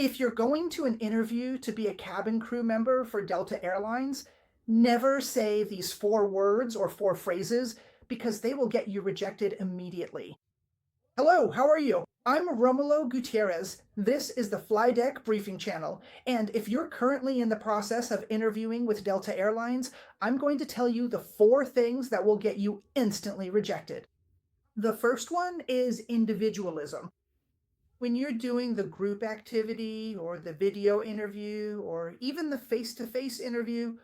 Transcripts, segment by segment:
If you're going to an interview to be a cabin crew member for Delta Airlines, never say these four words or four phrases because they will get you rejected immediately. Hello, how are you? I'm Romulo Gutierrez. This is the Fly Deck Briefing Channel. And if you're currently in the process of interviewing with Delta Airlines, I'm going to tell you the four things that will get you instantly rejected. The first one is individualism. When you're doing the group activity or the video interview or even the face-to-face interview,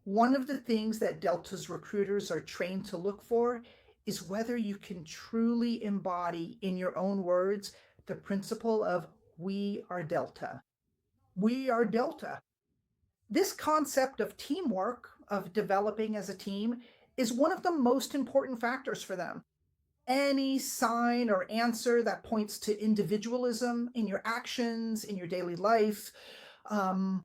one of the things that Delta's recruiters are trained to look for is whether you can truly embody in your own words the principle of we are Delta. We are Delta. This concept of teamwork, of developing as a team, is one of the most important factors for them. Any sign or answer that points to individualism in your actions, in your daily life, um,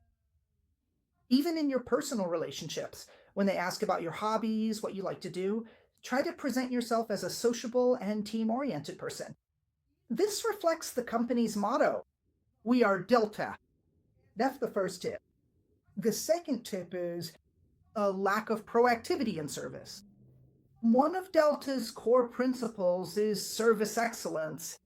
even in your personal relationships, when they ask about your hobbies, what you like to do, try to present yourself as a sociable and team-oriented person. This reflects the company's motto, we are Delta. That's the first tip. The second tip is a lack of proactivity in service. One of Delta's core principles is service excellence.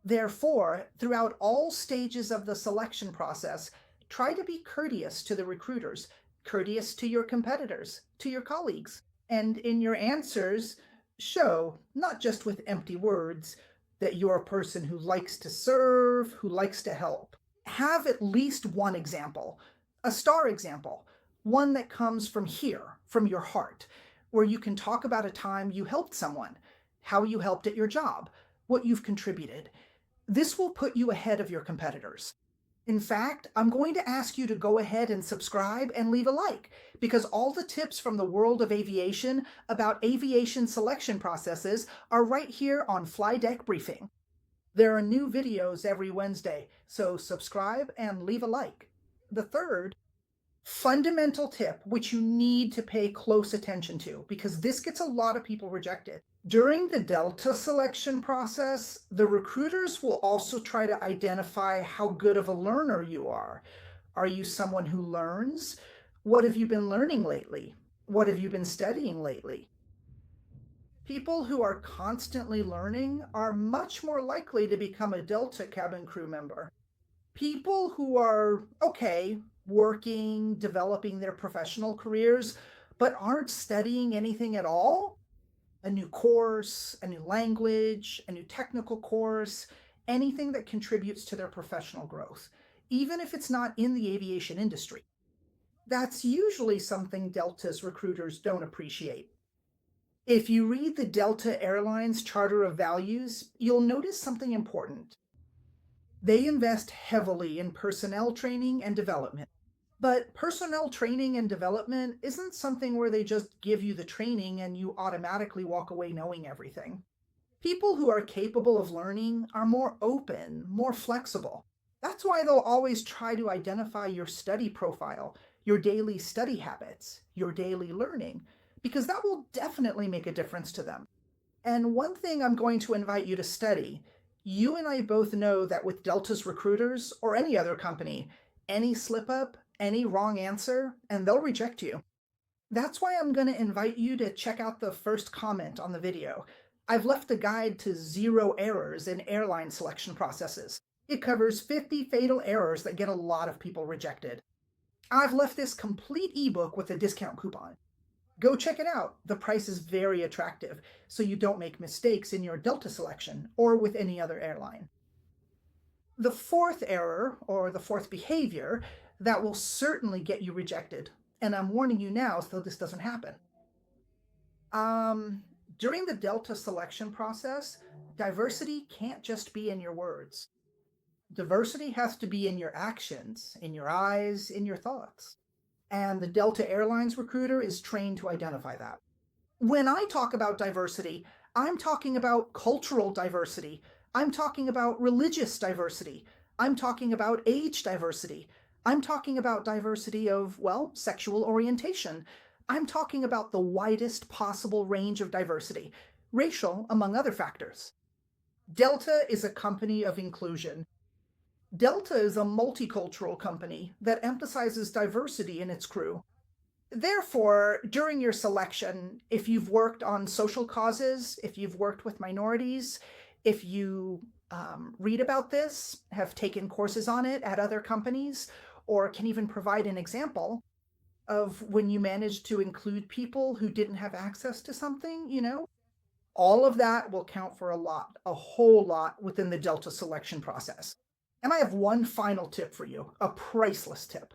Therefore, throughout all stages of the selection process, try to be courteous to the recruiters, courteous to your competitors, to your colleagues, and in your answers, show, not just with empty words, that you're a person who likes to serve, who likes to help. Have at least one example, a star example, one that comes from here, from your heart, where you can talk about a time you helped someone, how you helped at your job, what you've contributed. This will put you ahead of your competitors. In fact, I'm going to ask you to go ahead and subscribe and leave a like, because all the tips from the world of aviation about aviation selection processes are right here on Fly Deck Briefing. There are new videos every Wednesday, so subscribe and leave a like. The third fundamental tip, which you need to pay close attention to, because this gets a lot of people rejected. During the Delta selection process, the recruiters will also try to identify how good of a learner you are. Are you someone who learns? What have you been learning lately? What have you been studying lately? People who are constantly learning are much more likely to become a Delta cabin crew member. People who are, okay, working, developing their professional careers, but aren't studying anything at all, a new course, a new language, a new technical course, anything that contributes to their professional growth, even if it's not in the aviation industry. That's usually something Delta's recruiters don't appreciate. If you read the Delta Airlines Charter of Values, you'll notice something important. They invest heavily in personnel training and development. But personnel training and development isn't something where they just give you the training and you automatically walk away knowing everything. People who are capable of learning are more open, more flexible. That's why they'll always try to identify your study profile, your daily study habits, your daily learning, because that will definitely make a difference to them. And one thing I'm going to invite you to study, you and I both know that with Delta's recruiters or any other company, any slip up, any wrong answer, and they'll reject you. That's why I'm going to invite you to check out the first comment on the video. I've left a guide to 0 errors in airline selection processes. It covers 50 fatal errors that get a lot of people rejected. I've left this complete ebook with a discount coupon. Go check it out. The price is very attractive, so you don't make mistakes in your Delta selection or with any other airline. The fourth error, or the fourth behavior, that will certainly get you rejected, and I'm warning you now so this doesn't happen. During the Delta selection process, diversity can't just be in your words. Diversity has to be in your actions, in your eyes, in your thoughts. And the Delta Airlines recruiter is trained to identify that. When I talk about diversity, I'm talking about cultural diversity. I'm talking about religious diversity. I'm talking about age diversity. I'm talking about diversity of, well, sexual orientation. I'm talking about the widest possible range of diversity, racial, among other factors. Delta is a company of inclusion. Delta is a multicultural company that emphasizes diversity in its crew. Therefore, during your selection, if you've worked on social causes, if you've worked with minorities, if you read about this, have taken courses on it at other companies, or can even provide an example of when you managed to include people who didn't have access to something, all of that will count for a lot, a whole lot within the Delta selection process. And I have one final tip for you, a priceless tip.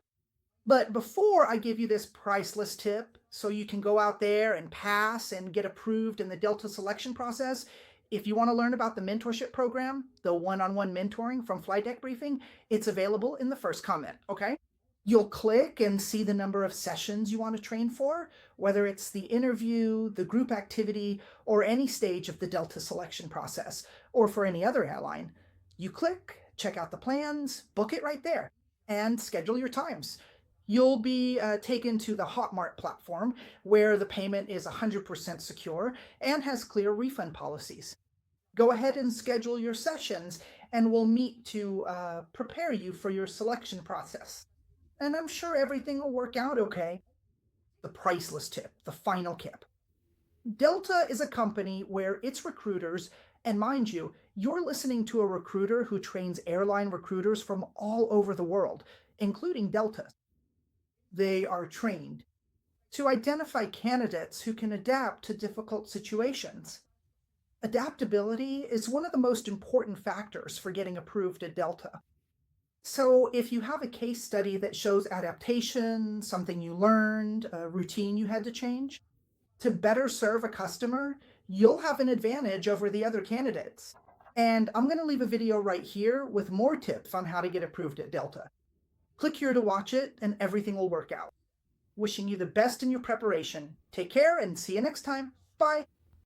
But before I give you this priceless tip, so you can go out there and pass and get approved in the Delta selection process, if you want to learn about the mentorship program, the one on one mentoring from Flight Deck Briefing, it's available in the first comment, okay? You'll click and see the number of sessions you want to train for, whether it's the interview, the group activity, or any stage of the Delta selection process, or for any other airline. You click, check out the plans, book it right there, and schedule your times. You'll be taken to the Hotmart platform where the payment is 100% secure and has clear refund policies. Go ahead and schedule your sessions, and we'll meet to prepare you for your selection process. And I'm sure everything will work out okay. The priceless tip, the final tip. Delta is a company where its recruiters, and mind you, you're listening to a recruiter who trains airline recruiters from all over the world, including Delta. They are trained to identify candidates who can adapt to difficult situations. Adaptability is one of the most important factors for getting approved at Delta. So, if you have a case study that shows adaptation, something you learned, a routine you had to change, to better serve a customer, you'll have an advantage over the other candidates. And I'm going to leave a video right here with more tips on how to get approved at Delta. Click here to watch it, and everything will work out. Wishing you the best in your preparation. Take care and see you next time. Bye.